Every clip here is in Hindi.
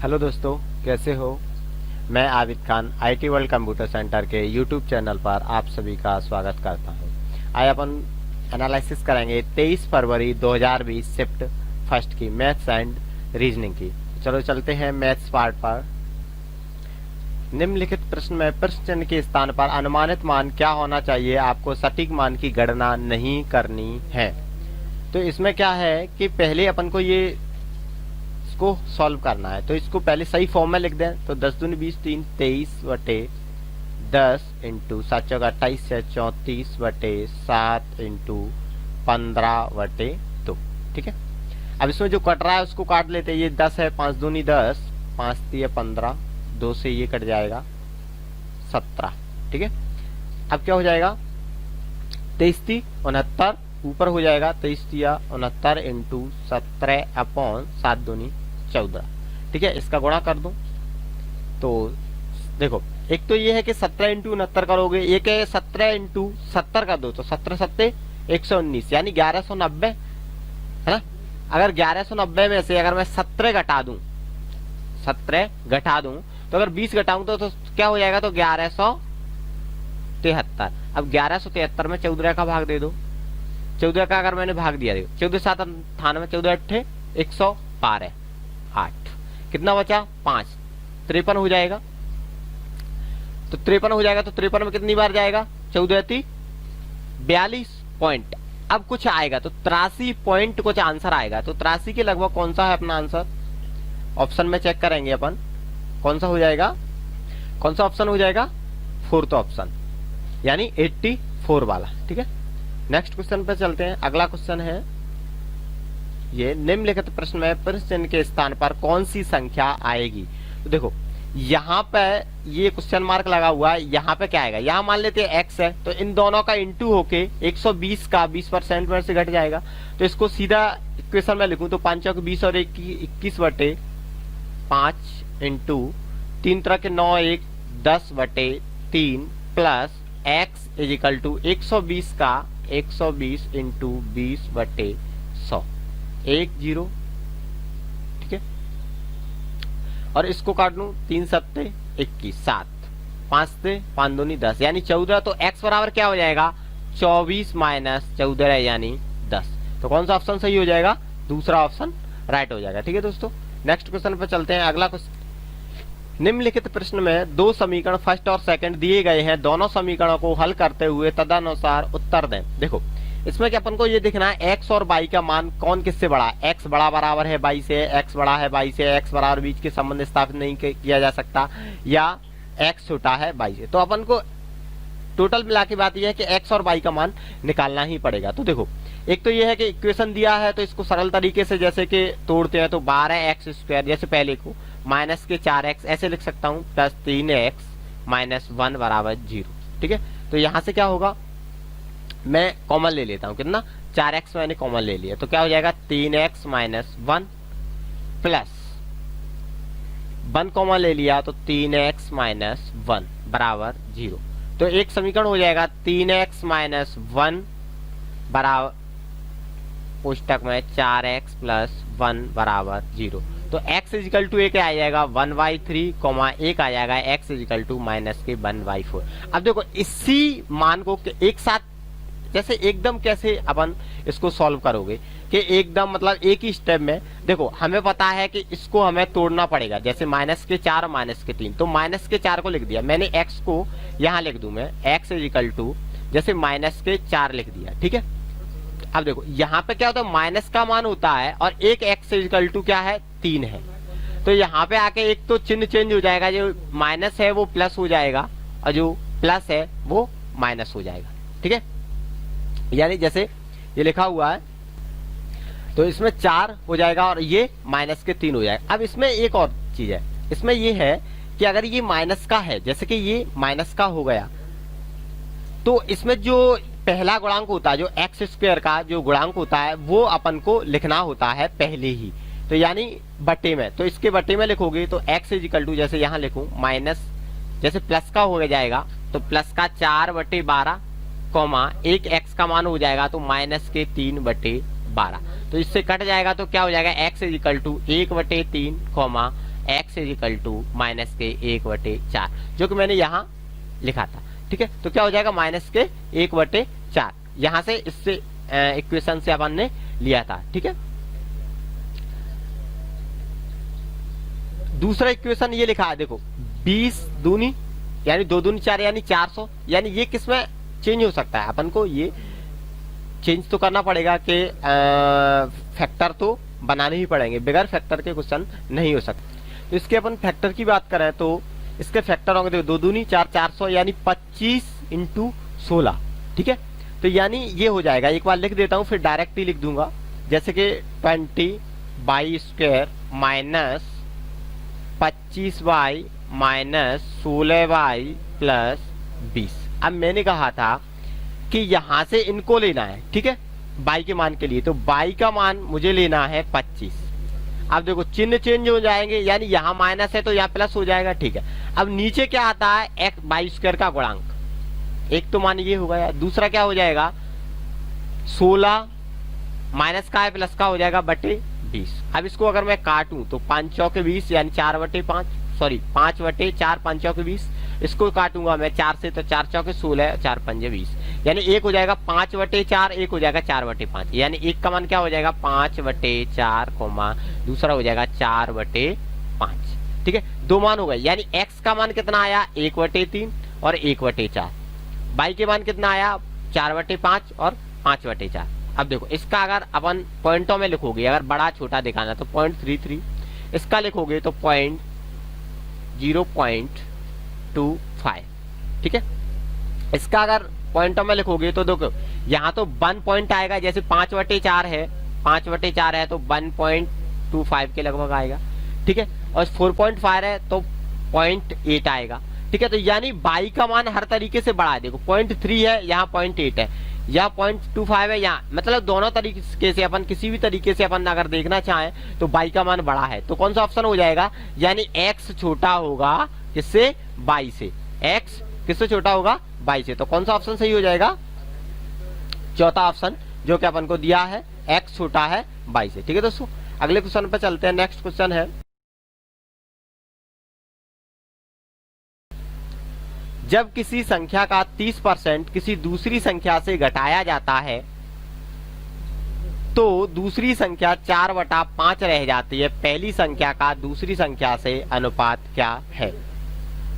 हेलो दोस्तों, कैसे हो। मैं Abid Khan IT world computer centre के यूट्यूब चैनल पर आप सभी का स्वागत करता हूं। आज अपन एनालिसिस करेंगे 23 फरवरी 2020 शिफ्ट फर्स्ट की मैथ्स एंड रीजनिंग की। चलो चलते हैं मैथ्स पार्ट पर। निम्नलिखित प्रश्न में प्रश्न चिन्ह के स्थान पर अनुमानित मान क्या होना चाहिए, आपको सटीक मान की गणना नहीं करनी है। तो इसमें क्या है कि पहले अपन को ये को सॉल्व करना है, तो इसको पहले सही फॉर्म में लिख दें। तो 10 दूनी 20 3 23 बटे 10 इंटू 7 चौका 28 से 34 बटे 7 इंटू 15 बटे 2। ठीक है, अब इसमें जो कट रहा है उसको काट लेते हैं। ये 10 है, 5 दूनी 10, 5 3 15, 2 से ये कट जाएगा 17। ठीक है, अब क्या हो जाएगा 23 3 69 ऊपर हो जाएगा 23 3 69 इंटू 17 अपॉन 7 दूनी 14। ठीक है, इसका गुणा कर दूं तो देखो, एक तो ये है कि 17 इंटू 69 करोगे, एक है 17 इंटू 70 कर दो तो 17 सत्ते 119 यानी 1190 है ना। अगर 1190 में से अगर मैं 17 घटा दूं तो अगर 20 घटाऊं तो क्या हो जाएगा, तो 1173। अब 1173 में 14 का भाग दे दो। 14 का अगर मैंने भाग दिया, 14 7 98, 14 8 112, 8 कितना बचा 5, 53 हो जाएगा। तो 53 हो जाएगा, तो 53 में कितनी बार जाएगा, 14 42 पॉइंट। अब कुछ आएगा तो 83 पॉइंट कुछ आंसर आएगा। तो 83 के लगभग कौन सा है अपना आंसर, ऑप्शन में चेक करेंगे अपन कौन सा हो जाएगा, कौन सा ऑप्शन हो जाएगा, फोर्थ ऑप्शन यानी 84 वाला। ठीक है, नेक्स्ट क्वेश्चन पे चलते हैं। अगला क्वेश्चन है ये, निम्नलिखित प्रश्न में प्रश्न चिन्ह के स्थान पर कौन सी संख्या आएगी। तो देखो यहाँ पे ये क्वेश्चन मार्क लगा हुआ है, यहाँ पे क्या आएगा, यहाँ मान लेते हैं x है, तो इन दोनों का इंटू होके 120 का 20% में से घट जाएगा। तो इसको सीधा इक्वेशन में लिखूं तो 5 चौक 20 और 21 बटे 5 इंटू 3 तरह के 9 1 10 बटे 3 plus x is equal to 120 का 120 इंटू 20 बटे 100 1 0। ठीक है, और इसको काट लूं 3 सत्ते 21 7 5 से 5 दूनी 10 यानी 14। तो x बराबर क्या हो जाएगा, 24 माइनस 14 यानी 10। तो कौन सा ऑप्शन सही हो जाएगा, दूसरा ऑप्शन राइट हो जाएगा। ठीक है दोस्तों, नेक्स्ट क्वेश्चन पे चलते हैं। अगला क्वेश्चन, निम्नलिखित प्रश्न में दो समीकरण फर्स्ट और सेकंड दिए गए हैं, दोनों समीकरणों को हल करते हुए तदनुसार उत्तर दें। देखो इसमें क्या अपन को ये देखना है x और y का मान कौन किससे बड़ा है। x बड़ा बराबर है y से, x बड़ा है y से, x बराबर बीच के संबंध स्थापित नहीं किया जा सकता, या x छोटा है y से। तो अपन को टोटल मिला के बात यह है कि x और y का मान निकालना ही पड़ेगा। तो देखो एक तो ये है कि इक्वेशन दिया है तो इसको सरल तरीके से जैसे कि तोड़ते हैं तो 12x² जैसे पहले को माइनस के 4x ऐसे लिख सकता हूं प्लस 3x माइनस 1 बराबर 0। ठीक है, तो यहां से क्या होगा, मैं कॉमन ले लेता हूं, कितना 4x मैंने कॉमन ले लिया, तो क्या हो जाएगा 3x माइनस 1 प्लस 1 कॉमन ले लिया तो 3x माइनस 1 बराबर 0। तो एक समीकरण हो जाएगा 3x माइनस 1 बराबर पुस्तक में 4x प्लस 1 बराबर 0। तो x इजिकल टू एक आ जाएगा 1/3 कॉमा एक आ जाएगा x इजिकल टू माइनस के 1/4। अब देखो इसी मान को एक साथ जैसे एकदम कैसे अपन इसको सॉल्व करोगे कि एकदम मतलब एक ही स्टेप में। देखो हमें पता है कि इसको हमें तोड़ना पड़ेगा, जैसे माइनस के 4 माइनस के 3, तो माइनस के 4 को लिख दिया मैंने, x को यहाँ लिख दूं मैं x इजिकल टू जैसे माइनस के 4 लिख दिया। ठीक है, अब देखो यहाँ पे क्या होता है, माइनस का मान होता है और एक x इजिकल टू क्या है 3 है, तो यहाँ पे आके एक तो चिन्ह चेंज हो जाएगा, जो माइनस है वो प्लस हो जाएगा और जो प्लस है वो माइनस हो जाएगा। ठीक है, यानी जैसे ये लिखा हुआ है तो इसमें 4 हो जाएगा और ये माइनस के 3 हो जाएगा। अब इसमें एक और चीज है, इसमें ये है कि अगर ये माइनस का है, जैसे कि ये माइनस का हो गया, तो इसमें जो पहला गुणांक होता है, जो x² का जो गुणांक होता है वो अपन को लिखना होता है पहले ही, तो यानी बटे में। तो इसके बटे में लिखोगे तो x इजिकल टू जैसे यहाँ लिखूं माइनस जैसे प्लस का हो जाएगा तो प्लस का 4/12 कॉमा एक x का मान हो जाएगा तो माइनस के 3/12। तो इससे कट जाएगा तो क्या हो जाएगा x is equal to 1/3 comma x is equal to minus के 1/4, जो कि मैंने यहाँ लिखा था। ठीक है, तो क्या हो जाएगा माइनस के 1/4, यहां से इससे इक्वेशन से अपन ने लिया था। ठीक है, दूसरा इक्वेशन ये लिखा है देखो, 20 दूनी यानी 2 दूनी 4 यानी 400, यानी ये किसमें चेंज हो सकता है, अपन को ये चेंज तो करना पड़ेगा कि फैक्टर तो बनाने ही पड़ेंगे, बगैर फैक्टर के क्वेश्चन नहीं हो सकते। तो इसके अपन फैक्टर की बात करें तो इसके फैक्टर होंगे देखो, 2 दूनी 4 400 यानी 25 × 16। ठीक है, तो यानी ये हो जाएगा, एक बार लिख देता हूं फिर डायरेक्ट ही लिख दूंगा, जैसे कि 20/² minus 25y minus 16y plus 20। अब मैंने कहा था कि यहां से इनको लेना है, ठीक है, y के मान के लिए, तो y का मान मुझे लेना है 25। अब देखो चिन्ह चेंज हो जाएंगे, यानी यहाँ माइनस है तो यहाँ प्लस हो जाएगा। ठीक है, अब नीचे क्या आता है, x/² का गुणांक, एक तो मान ये होगा यार, दूसरा क्या हो जाएगा 16 माइनस का है प्लस का हो जाएगा बटे 20। अब इसको अगर मैं काटूं तो 5 चौके 20 यानी 4/5, सॉरी 5/4 5 चौके 20, इसको काटूंगा मैं 4 से तो 4 चौके 16 4 पंजे 20, यानी एक हो जाएगा 5/4, एक हो जाएगा 4/5, यानी एक का मान क्या हो जाएगा 5/4, दूसरा हो जाएगा 4/5। ठीक है, दो मान हो गए, यानी x का मान कितना आया 1/3 और 1/4, y के मान कितना आया 4/5 और 5/4। अब देखो इसका अगर अपन पॉइंटों में लिखोगे, अगर बड़ा छोटा दिखाना तो 0.33, इसका लिखोगे तो 0.25। ठीक है, इसका अगर पॉइंटों में लिखोगे तो देखो यहाँ तो 1 पॉइंट आएगा, जैसे 5/4 है, 5/4 है तो 1.25 के लगभग आएगा। ठीक है, और 4.5 है तो 0.8 आएगा। ठीक है, तो यानी y का मान हर तरीके से बड़ा है, देखो 0.3 है, यहाँ 0.8 है, या 0.25 है यहाँ, मतलब दोनों तरीके से अपन किसी भी तरीके से अपन अगर देखना चाहें तो y का मान बड़ा है, तो कौन सा ऑप्शन हो जाएगा, यानी x छोटा होगा किससे, y से, x किससे छोटा होगा y से, तो कौन सा ऑप्शन सही हो जाएगा, चौथा ऑप्शन जो कि अपन को दिया है, x छोटा है y से। ठीक है दोस्तों, अगले क्वेश्चन पे चलते हैं। नेक्स्ट क्वेश्चन है, जब किसी संख्या का 30% किसी दूसरी संख्या से घटाया जाता है तो दूसरी संख्या 4/5 रह जाती है, पहली संख्या का दूसरी संख्या से अनुपात क्या है।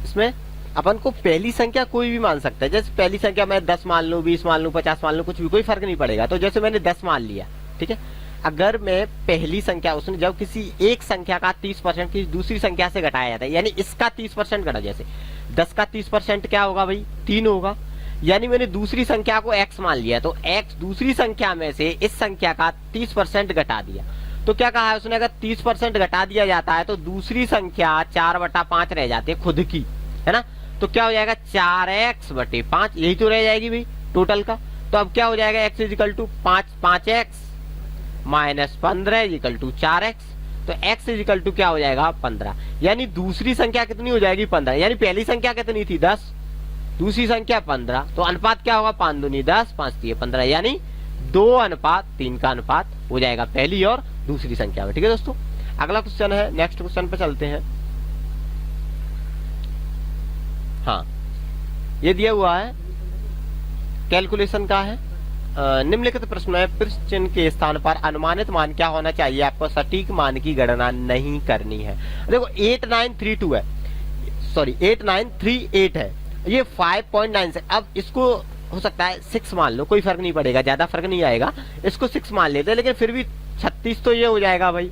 इसमें अपन को पहली संख्या कोई भी मान सकता है, जैसे पहली संख्या मैं 10 मान लूं, 20 मान लूं, 50 मान लूं, कुछ भी कोई फर्क नहीं पड़ेगा। तो जैसे मैंने 10 मान लिया, ठीक है, अगर मैं पहली संख्या, उसने जब किसी एक संख्या का 30% किसी दूसरी संख्या से घटाया जाता है, यानी इसका 30% घटा, जैसे 10 का 30% क्या होगा भाई 3 होगा, यानी मैंने दूसरी संख्या को x मान लिया, तो x दूसरी संख्या में से इस संख्या का 30% घटा दिया, तो क्या कहा है उसने, अगर 30% घटा दिया जाता है तो दूसरी संख्या 4/5 रह जाती है खुद की, है ना, तो क्या हो जाएगा 4x/5, यही तो रह जाएगी भाई टोटल का। तो अब क्या हो जाएगा x equal to 5x minus 15 equal to 4x, तो x इक्वल टू क्या हो जाएगा 15, यानी दूसरी संख्या कितनी हो जाएगी 15, यानी पहली संख्या कितनी थी 10, दूसरी संख्या 15, तो अनुपात क्या होगा 5 दूनी 10 5 3 15, यानी 2:3 का अनुपात हो जाएगा पहली और दूसरी संख्या में। ठीक है दोस्तों, अगला क्वेश्चन है, नेक्स्ट क्वेश्चन पे चलते हैं। हाँ, ये दिया हुआ है, कैलकुलेशन का है, निम्नलिखित प्रश्न में पृष्ठ चिन्ह के स्थान पर अनुमानित मान क्या होना चाहिए, आपको सटीक मान की गणना नहीं करनी है। देखो 8932 है, सॉरी 8938 है, ये 5.9 से, अब इसको हो सकता है 6 मान लो, कोई फर्क नहीं पड़ेगा, ज्यादा फर्क नहीं आएगा, इसको 6 मान लेते हैं, लेकिन फिर भी 36 तो ये हो जाएगा भाई,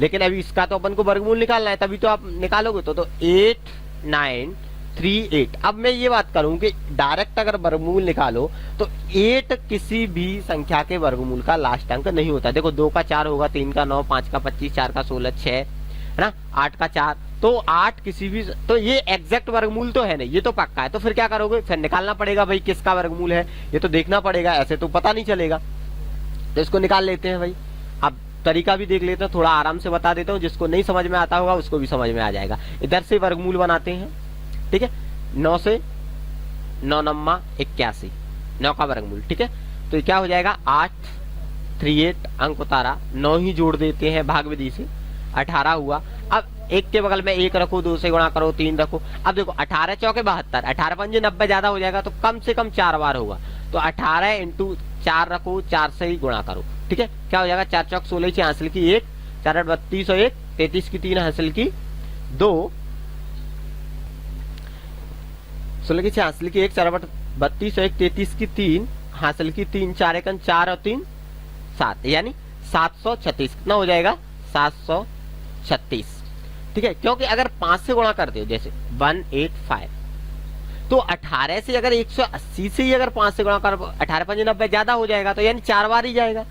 लेकिन अभी इसका तो अपन को वर्गमूल निकालना है, तभी तो आप निकालोगे, तो 8938। अब मैं ये बात करूं कि डायरेक्ट अगर वर्गमूल निकालो तो 8 किसी भी संख्या के वर्गमूल का लास्ट अंक नहीं होता। देखो 2 का 4 होगा, 3 का 9, 5 का 25, 4 का 16, 6 है ना, 8 का 4, तो 8 किसी भी, तो ये एग्जैक्ट वर्गमूल तो है नहीं, ये तो पक्का है, तो फिर क्या करोगे, फिर निकालना पड़ेगा भाई किसका वर्गमूल है, ये तो देखना पड़ेगा, ऐसे तो पता नहीं चलेगा, तो इसको निकाल लेते हैं भाई। अब तरीका भी देख लेते हैं, थोड़ा आराम से बता देता हूँ, जिसको नहीं समझ में आता होगा उसको भी समझ में आ जाएगा। इधर से वर्गमूल बनाते हैं, ठीक है, 9 से 9 9 81, 9 का वर्गमूल, ठीक है, तो ये क्या हो जाएगा 838 अंक उतारा, 9 ही जोड़ देते हैं भाग विधि से, 18 हुआ। अब एक के बगल में एक रखो, 2 से गुणा करो, 3 रखो। अब देखो 18 चौके 72, 18 पंजे 90 ज्यादा हो जाएगा तो कम से कम 4 बार होगा। तो 18 इंटू 4 रखो, 4 से ही गुणा करो। ठीक है, क्या हो जाएगा 4 चौक 16 6 हासिल की 1, 4 8 32 और 1 33 की 3 हासिल की 2, 16 की 6 हासिल की 1, 4 8 32 और 1 33 की 3 हासिल की 3, 4 1 4 और 3 7, यानी 736। कितना हो जाएगा 736। ठीक है, क्योंकि अगर 5 से गुणा करते हो जैसे 185, तो 18 से अगर 180 से ही अगर 5 से गुणा कर 18 5 90 ज्यादा हो जाएगा, तो यानी 4 बार ही जाएगा।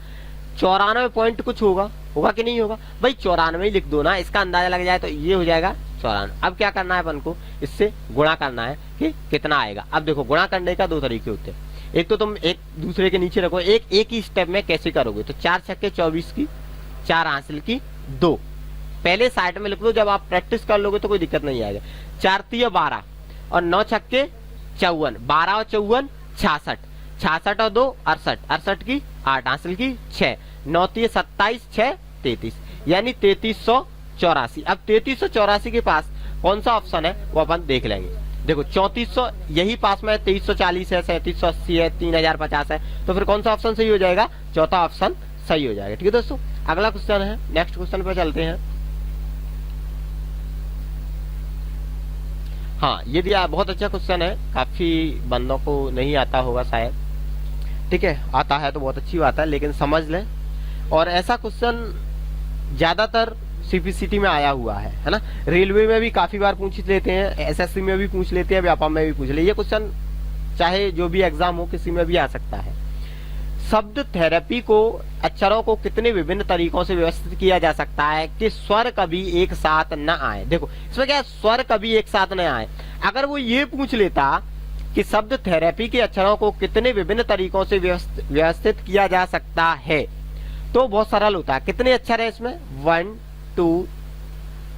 94 पॉइंट कुछ होगा, होगा कि नहीं होगा भाई, 94 ही लिख दो ना, इसका अंदाजा लग जाए तो ये हो जाएगा 94। अब क्या करना है अपन को, इससे गुणा करना है कि कितना आएगा। अब देखो गुणा करने का 2 तरीके होते हैं, एक तो तुम एक दूसरे के नीचे रखो, एक ही स्टेप में कैसे करोगे, तो 4 छक्के 24 की 4 हासिल की 2 पहले साइड में लिख लो, जब आप प्रैक्टिस कर लोगे तो कोई दिक्कत नहीं आएगा। 4 3 12 और 9 छक्के 54, 12 और 54 66, 66 और 2 68, 68 की 8 हासिल की 6, 9 3 27 6 33, यानी 3384। अब 3384 के पास कौन सा ऑप्शन है वो अपन देख लेंगे। देखो 3400 यही पास में है, 2340 है, 3780 है, 3050 है, तो फिर कौन सा ऑप्शन सही हो जाएगा, चौथा ऑप्शन सही हो जाएगा। ठीक है दोस्तों, अगला क्वेश्चन है, नेक्स्ट क्वेश्चन पे चलते हैं। हाँ, ये भी बहुत अच्छा क्वेश्चन है, काफी बंदों को नहीं आता होगा शायद। ठीक है, आता है तो बहुत अच्छी बात है, लेकिन समझ लें। और ऐसा क्वेश्चन ज्यादातर सीपीसीटी में आया हुआ है ना, रेलवे में भी काफी बार पूछ लेते हैं, एसएससी में भी पूछ लेते हैं, व्यापम में भी पूछ ले। ये क्वेश्चन चाहे जो भी एग्जाम हो किसी में भी आ सकता है। शब्द थेरेपी को, अक्षरों को कितने विभिन्न तरीकों से व्यवस्थित किया जा सकता है कि स्वर कभी एक साथ न आए। देखो इसमें क्या है, स्वर कभी एक साथ न आए। अगर वो ये पूछ लेता कि शब्द थेरेपी के अक्षरों को कितने विभिन्न तरीकों से व्यवस्थित किया जा सकता है, तो बहुत सरल होता है। कितने अक्षर है इसमें, 1 2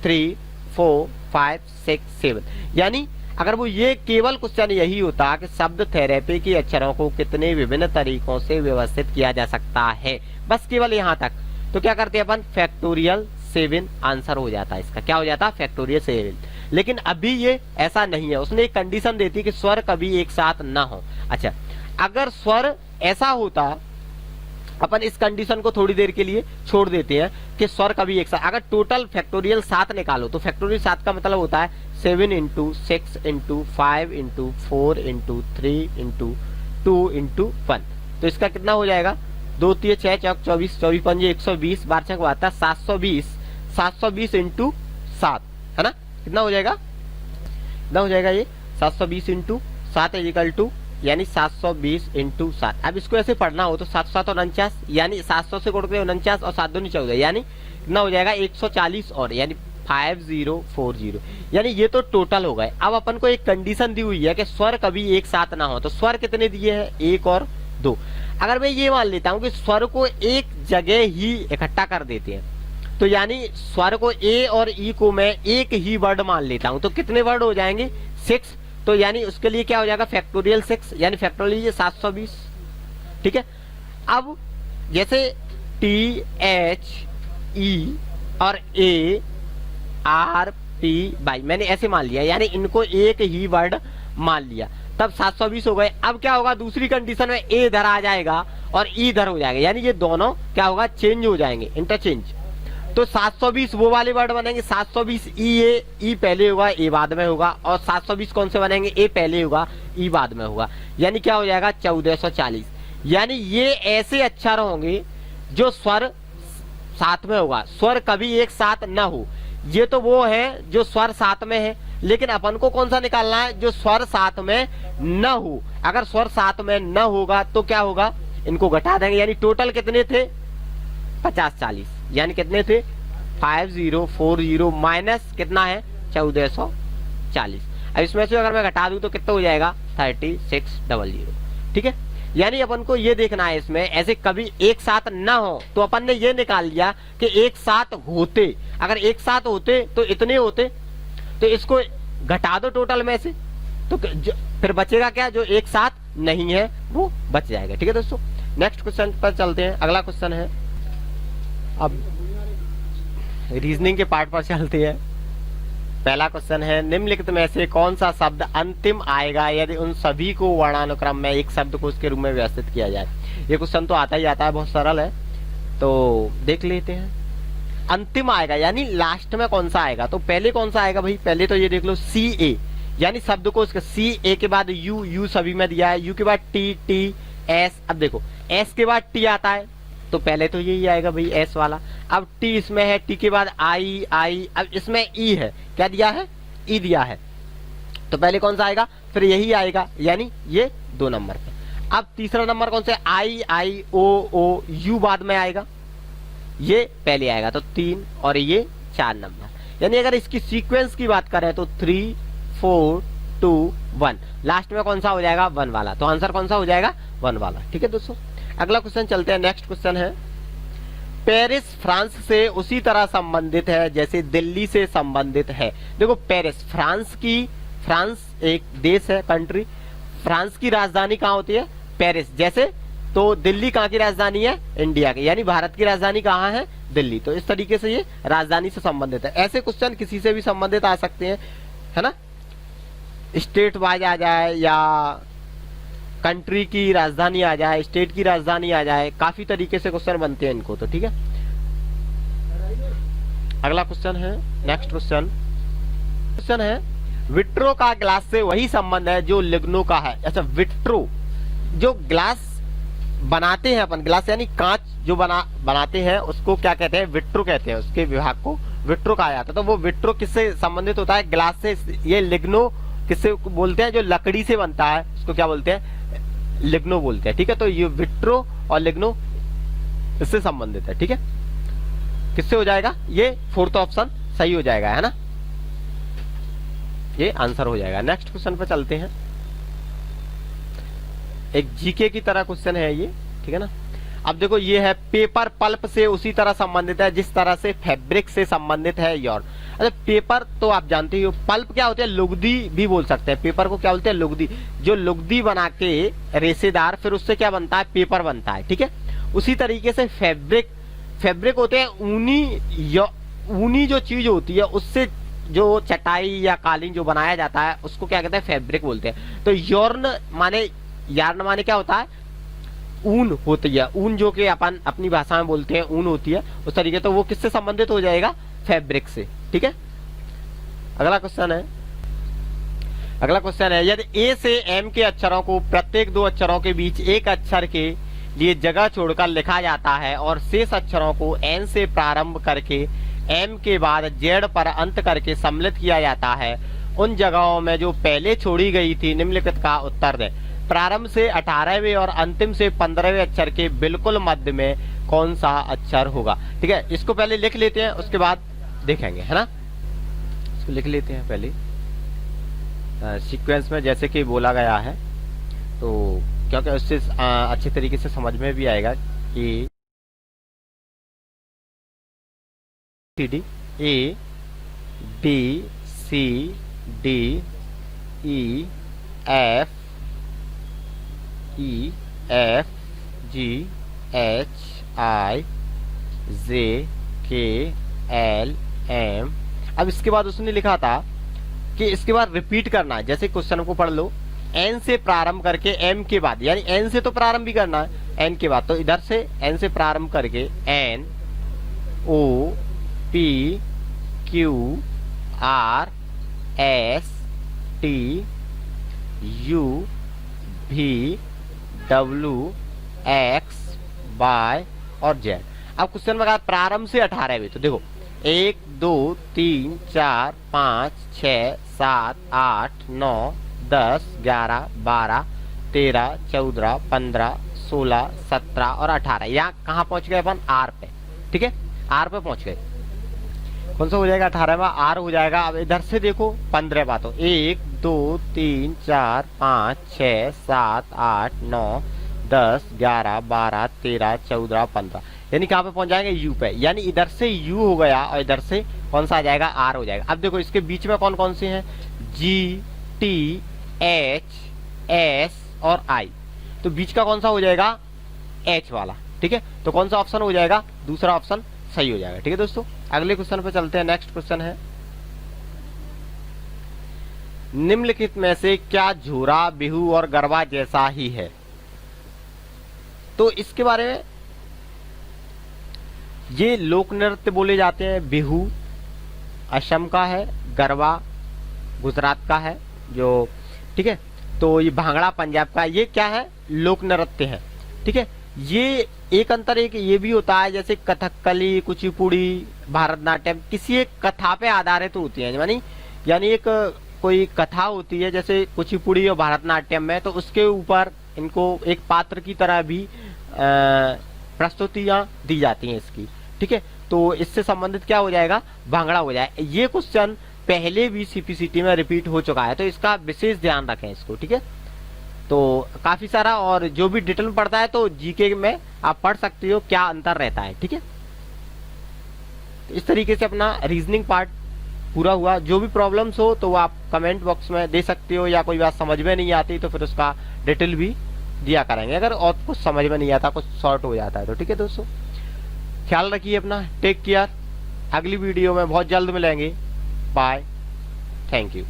3 4 5 6 7, यानी अगर वो ये केवल क्वेश्चन यही होता कि शब्द थेरेपी के अक्षरों को कितने विभिन्न तरीकों से व्यवस्थित किया जा सकता है, बस केवल यहाँ तक, तो क्या करते हैं अपन, फैक्टोरियल 7 आंसर हो जाता है इसका। क्या हो जाता है, फैक्टोरियल 7। लेकिन अभी ये ऐसा नहीं है, उसने एक कंडीशन दी थी कि स्वर कभी एक साथ ना हो। अच्छा, अगर स्वर ऐसा होता, अपन इस कंडीशन को थोड़ी देर के लिए छोड़ देते हैं कि स्वर कभी एक साथ, अगर टोटल फैक्टोरियल 7 निकालो तो फैक्टोरियल 7 का मतलब होता है 7 into 6 into 5 into 4 into 3 into 2 into 1, तो इसका कितना हो जाएगा, 2 3 6 चौक 24, 24 पंजे 120, 12 छक 72, 720, 720 इंटू 7 है ना, कितना हो जाएगा, कितना हो जाएगा ये 720 इंटू 7 इजिकल टू, यानी 720 इंटू 7। अब इसको ऐसे पढ़ना हो तो 7 7 और 49, यानी 700 से गुणा 49 और 7 दूनी 14, यानी कितना हो जाएगा 140 और, यानी 5040, यानी ये तो टोटल हो गए। अब अपन को एक कंडीशन दी हुई है कि स्वर कभी एक साथ ना हो, तो स्वर कितने दिए हैं, 1 और 2। अगर मैं ये मान लेता हूं कि स्वर को एक जगह ही इकट्ठा कर देते हैं, तो यानी स्वर को ए और ई को मैं एक ही वर्ड मान लेता हूं, तो कितने वर्ड हो जाएंगे, 6। तो यानी उसके लिए क्या हो जाएगा, फैक्टोरियल 6, यानी फैक्टोरियल 720। ठीक है, अब जैसे टी एच ई और ए आर पी बाई मैंने ऐसे मान लिया, यानी इनको एक ही वर्ड मान लिया, तब 720 हो गए। अब क्या होगा, दूसरी कंडीशन में ए इधर आ जाएगा और ई इधर हो जाएगा, यानी ये दोनों क्या होगा, चेंज हो जाएंगे, इंटरचेंज। तो 720 वो वाले वर्ड बनेंगे, 720 ई पहले होगा ए बाद में होगा, और 720 कौन से बनेंगे, ए पहले होगा ई बाद में होगा, यानी क्या हो जाएगा 1440। यानी ये ऐसे अक्षर होंगे जो स्वर साथ में होगा, स्वर कभी एक साथ न हो। ये तो वो है जो स्वर साथ में है, लेकिन अपन को कौन सा निकालना है, जो स्वर साथ में न हो। अगर स्वर साथ में न होगा तो क्या होगा, इनको घटा देंगे, यानी टोटल कितने थे 50 40, यानी कितने थे 5040 माइनस कितना है 1440। अब इसमें से अगर मैं घटा दूं तो कितना हो जाएगा 3600। ठीक है, यानी अपन को ये देखना है इसमें ऐसे कभी एक साथ ना हो, तो अपन ने ये निकाल लिया कि एक साथ होते, अगर एक साथ होते तो इतने होते, तो इसको घटा दो टोटल में से, तो फिर बचेगा क्या, जो एक साथ नहीं है वो बच जाएगा। ठीक है दोस्तों, नेक्स्ट क्वेश्चन पर चलते हैं। अगला क्वेश्चन है, अब रीजनिंग के पार्ट पर चलते हैं। पहला क्वेश्चन है, निम्नलिखित में से कौन सा शब्द अंतिम आएगा यदि उन सभी को वर्णानुक्रम में एक शब्द को उसके रूप में व्यवस्थित किया जाए। ये क्वेश्चन तो आता ही आता है, बहुत सरल है, तो देख लेते हैं। अंतिम आएगा यानी लास्ट में कौन सा आएगा, तो पहले कौन सा आएगा भाई, पहले तो ये देख लो सी ए, यानी शब्द को उसके सी ए के बाद यू, यू सभी में दिया है, यू के बाद टी, टी एस। अब देखो एस के बाद टी आता है तो पहले तो यही आएगा भाई एस वाला। अब टी इसमें है, टी के बाद आई, आई, अब इसमें ई है, क्या दिया है, ई दिया है, तो पहले कौन सा आएगा, फिर यही आएगा, यानी ये 2 नंबर पे। अब तीसरा नंबर कौन सा, आई, आई, ओ, ओ, यू बाद में आएगा, ये पहले आएगा, तो 3 और ये 4 नंबर। यानी अगर इसकी सीक्वेंस की बात करें तो 3, 4, 2, 1, लास्ट में कौन सा हो जाएगा, 1 वाला, तो आंसर कौन सा हो जाएगा, 1 वाला। ठीक है दोस्तों, अगला क्वेश्चन चलते हैं। नेक्स्ट क्वेश्चन है, पेरिस फ्रांस से उसी तरह संबंधित है जैसे दिल्ली से संबंधित है। देखो पेरिस फ्रांस एक देश है, कंट्री, फ्रांस की राजधानी कहाँ होती है, पेरिस, जैसे तो दिल्ली कहाँ की राजधानी है, इंडिया की, यानी भारत की राजधानी कहाँ है, दिल्ली, तो इस तरीके से ये राजधानी से संबंधित है। ऐसे क्वेश्चन किसी से भी संबंधित आ सकते हैं, है ना, स्टेट वाइज आ जाए या कंट्री की राजधानी आ जाए, स्टेट की राजधानी आ जाए, काफी तरीके से क्वेश्चन बनते हैं इनको, तो ठीक है। अगला क्वेश्चन है, नेक्स्ट क्वेश्चन है, विट्रो का ग्लास से वही संबंध है जो लिग्नो का है। अच्छा, विट्रो जो ग्लास बनाते हैं अपन, ग्लास यानी कांच जो बनाते हैं उसको क्या कहते हैं, विट्रो कहते हैं, उसके विभाग को विट्रो कहा जाता है। तो वो विट्रो किससे संबंधित होता है, ग्लास से। ये लिग्नो किससे बोलते हैं, जो लकड़ी से बनता है उसको क्या बोलते हैं, लिग्नो बोलते हैं। ठीक है, तो ये विट्रो और लिग्नो इससे संबंधित है। ठीक है, किससे हो जाएगा, ये 4th ऑप्शन सही हो जाएगा, है ना, ये आंसर हो जाएगा। नेक्स्ट क्वेश्चन पे चलते हैं, एक जीके की तरह क्वेश्चन है ये, ठीक है ना। अब देखो ये है, पेपर पल्प से उसी तरह संबंधित है जिस तरह से फैब्रिक से संबंधित है यॉर्न। अच्छा, पेपर तो आप जानते ही हो, पल्प क्या होते हैं, लुगदी भी बोल सकते हैं, पेपर को क्या बोलते हैं, लुगदी, जो लुगदी बना के रेशेदार, फिर उससे क्या बनता है, पेपर बनता है। ठीक है, उसी तरीके से फैब्रिक होते हैं ऊनी जो चीज होती है, उससे जो चटाई या कालीन जो बनाया जाता है उसको क्या कहते हैं, फैब्रिक बोलते हैं। तो यार्न माने क्या होता है, ऊन होती है, ऊन जो कि अपन अपनी भाषा में बोलते हैं ऊन होती है, उस तरीके, तो वो किससे संबंधित हो जाएगा, फैब्रिक से। ठीक है, अगला क्वेश्चन है, यदि ए से एम के अक्षरों को प्रत्येक 2 अक्षरों के बीच एक अक्षर के लिए जगह छोड़कर लिखा जाता है और शेष अक्षरों को एन से प्रारंभ करके एम के बाद जेड पर अंत करके सम्मिलित किया जाता है, उन जगहों में जो पहले छोड़ी गई थी निम्नलिखित का उत्तर दें। प्रारंभ से 18वें और अंतिम से 15वें अक्षर के बिल्कुल मध्य में कौन सा अक्षर होगा। ठीक है, इसको पहले लिख लेते हैं, उसके बाद देखेंगे, है ना, इसको लिख लेते हैं पहले सीक्वेंस में जैसे कि बोला गया है, तो क्योंकि उससे अच्छे तरीके से समझ में भी आएगा कि A B C D E F G H I J K L M. अब इसके बाद उसने लिखा था कि इसके बाद रिपीट करना है, जैसे क्वेश्चन को पढ़ लो, एन से प्रारंभ करके एम के बाद, यानी एन से तो प्रारंभ भी करना है, एन के बाद, तो इधर से एन से प्रारंभ करके N O P Q R S T U V W X Y और जेड। अब क्वेश्चन में कहा प्रारंभ से 18वें, तो देखो 1 2 3 4 5 6 7 8 9 10 11 12 13 14 15 16 17 और 18। यहाँ कहाँ पहुंच गए अपन, आर पे। ठीक है, आर पे पहुंच गए, कौन सा हो जाएगा, 18वां आर हो जाएगा। अब इधर से देखो 15 बातों, 1 2 3 4 5 6 7 8 9 10 11 12 13 14 15, यानी कहाँ पे पहुंच जाएंगे, यू पे, यानी इधर से यू हो गया और इधर से कौन सा आ जाएगा, आर हो जाएगा। अब देखो इसके बीच में कौन कौन से हैं, जी टी एच एस और आई, तो बीच का कौन सा हो जाएगा, एच वाला। ठीक है, तो कौन सा ऑप्शन हो जाएगा, दूसरा ऑप्शन सही हो जाएगा। ठीक है दोस्तों, अगले क्वेश्चन पे चलते हैं। नेक्स्ट क्वेश्चन है, निम्नलिखित में से क्या झूरा, बिहू और गरबा जैसा ही है? तो इसके बारे में, ये लोक नृत्य बोले जाते हैं। बिहू असम का है, गरबा गुजरात का है जो, ठीक है। तो ये भांगड़ा पंजाब का, ये क्या है? लोक नृत्य है, ठीक है। ये एक अंतर एक ये भी होता है, जैसे कथकली, कुचिपुड़ी, भारतनाट्यम किसी एक कथा पे आधारित होती है, यानी एक कोई कथा होती है, जैसे कुचिपुड़ी और भारतनाट्यम में, तो उसके ऊपर इनको एक पात्र की तरह भी प्रस्तुतियां दी जाती हैं इसकी, ठीक है। तो इससे संबंधित क्या हो जाएगा? भांगड़ा हो जाए। ये क्वेश्चन पहले भी सीपीसीटी में रिपीट हो चुका है, तो इसका विशेष ध्यान रखें इसको, ठीक है। तो काफी सारा, और जो भी डिटेल में पढ़ता है तो जीके में आप पढ़ सकते हो क्या अंतर रहता है, ठीक है। इस तरीके से अपना रीजनिंग पार्ट पूरा हुआ। जो भी प्रॉब्लम्स हो तो वो आप कमेंट बॉक्स में दे सकते हो, या कोई बात समझ में नहीं आती तो फिर उसका डिटेल भी दिया करेंगे, अगर और कुछ समझ में नहीं आता, कुछ शॉर्ट हो जाता है तो, ठीक है दोस्तों। ख्याल रखिए अपना, टेक केयर। अगली वीडियो में बहुत जल्द मिलेंगे। Bye, thank you.